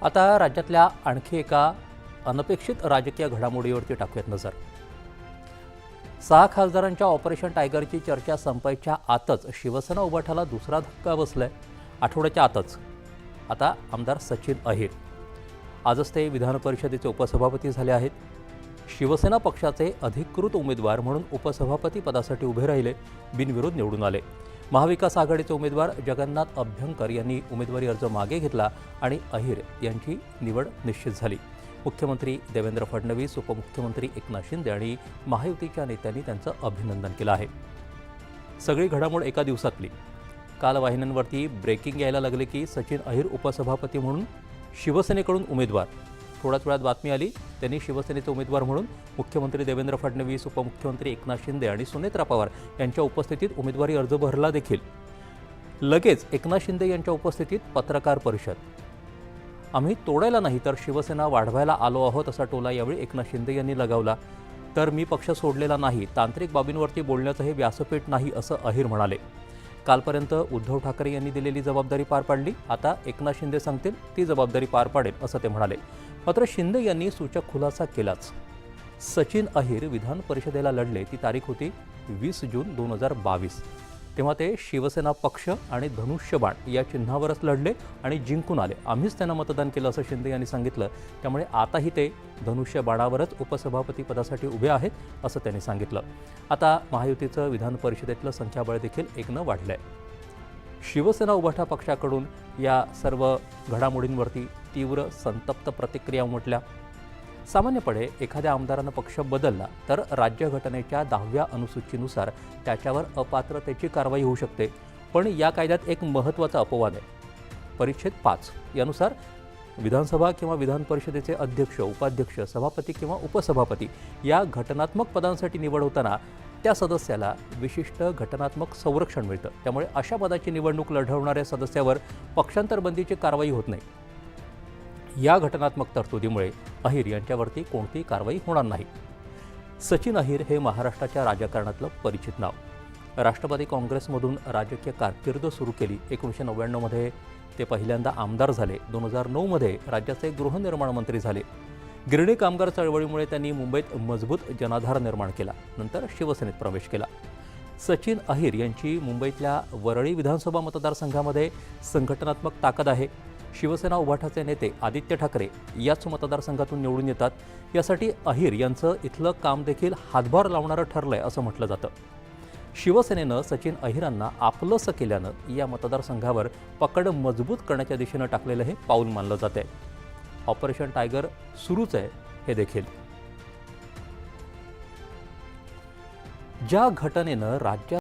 आता राज्यातल्या आणखी एका अनपेक्षित राजकीय घडामोडीवरती टाकूयात नजर। 6 खासदारांच्या ऑपरेशन टायगरची चर्चा संपायच्या आतच शिवसेना उभाटाला दुसरा धक्का बसलाय। आठवड्याच्या आतच आता आमदार सचिन अहिर आजच ते विधान परिषदेचे उपसभापती झाले आहेत। शिवसेना पक्षाचे अधिकृत उमेदवार म्हणून उपसभापती पदासाठी उभे राहिले, बिनविरोध निवडून आले। महाविकास आघाडीचे उमेदवार जगन्नाथ अभ्यंकर यांनी उमेदवारी अर्ज मागे घेतला आणि अहिर यांची निवड निश्चित झाली। मुख्यमंत्री देवेंद्र फडणवीस, उपमुख्यमंत्री एकनाथ शिंदे आणि महायुतीच्या नेत्यांनी त्यांचं अभिनंदन केलं आहे। सगळी घडामोड एका दिवसातली। काल वाहिन्यांवरती ब्रेकिंग यायला लागले की सचिन अहिर उपसभापती म्हणून शिवसेनेकडून उमेदवार। थोड्याच वेळात बातमी आली, त्यांनी शिवसेनेचे उमेदवार म्हणून मुख्यमंत्री देवेंद्र फडणवीस, उपमुख्यमंत्री एकनाथ शिंदे आणि सुनेत्रा पवार यांच्या उपस्थितीत उमेदवारी अर्ज भरला देखील। लगेच एकनाथ शिंदे यांच्या उपस्थितीत पत्रकार परिषद। आम्ही तोडायला नाही तर शिवसेना वाढवायला आलो आहोत असा टोला यावेळी एकनाथ शिंदे यांनी लगावला। तर मी पक्ष सोडलेला नाही, तांत्रिक बाबींवरती बोलण्याचं हे व्यासपीठ नाही असं अहिर म्हणाले। कालपर्यंत उद्धव ठाकरे यांनी दिलेली जबाबदारी पार पाडली, आता एकनाथ शिंदे सांगतील ती जबाबदारी पार पाडेल असं ते म्हणाले। मात्र शिंदे यांनी सूचक खुलासा केलाच। सचिन अहिर विधान परिषदेला लढले ती तारीख होती 20 जून 2022। तेव्हा ते शिवसेना पक्ष आणि धनुष्यबाण या चिन्हावरच लढले आणि जिंकून आले। आम्हीच त्यांना मतदान केलं असं शिंदे यांनी सांगितलं। त्यामुळे आताही ते धनुष्यबाणावरच उपसभापती पदासाठी उभे आहेत असं त्यांनी सांगितलं। आता महायुतीचं विधान परिषदेतलं संख्याबळ देखील 1 वाढलंय। शिवसेना उभाटा पक्षाकडून या सर्व घडामोडींवरती तीव्र संतप्त प्रतिक्रिया उमटल्या। सामान्यपणे एखाद्या आमदारानं पक्ष बदलला तर राज्यघटनेच्या 10व्या अनुसूचीनुसार त्याच्यावर अपात्रतेची कारवाई होऊ शकते। पण या कायद्यात एक महत्त्वाचा अपवाद आहे। परिच्छेद 5 यानुसार विधानसभा किंवा विधान परिषदेचे अध्यक्ष, उपाध्यक्ष, सभापती किंवा उपसभापती या घटनात्मक पदांसाठी निवड होताना त्या सदस्याला विशिष्ट घटनात्मक संरक्षण मिळतं। त्यामुळे अशा पदाची निवडणूक लढवणाऱ्या सदस्यावर पक्षांतर बंदीची कारवाई होत नाही। या घटनात्मक तरतुदीमुळे अहिर यांच्यावरती कोणतीही कारवाई होणार नाही। सचिन अहिर हे महाराष्ट्राच्या राजकारणातलं परिचित नाव। राष्ट्रवादी काँग्रेसमधून राजकीय कारकीर्द सुरू केली। 1999 मध्ये ते पहिल्यांदा आमदार झाले। 2009 मध्ये राज्याचे गृहनिर्माण मंत्री झाले। गिरणी कामगार चळवळीमुळे त्यांनी मुंबईत मजबूत जनाधार निर्माण केला। नंतर शिवसेनेत प्रवेश केला। सचिन अहिर यांची मुंबईतल्या वरळी विधानसभा मतदारसंघामध्ये संघटनात्मक ताकद आहे। शिवसेना उभाटाचे नेते आदित्य ठाकरे याच मतदारसंघातून निवडून येतात। यासाठी अहिर यांचं इथलं काम देखील हातभार लावणारं ठरलंय असं म्हटलं जातं। शिवसेनेनं सचिन अहिरांना आपलंसं केल्यानं या मतदारसंघावर पकड मजबूत करण्याच्या दिशेनं टाकलेलं हे पाऊल मानलं जातंय। ऑपरेशन टायगर सुरूच आहे हे देखील। ज्या घटनेनं राज्यात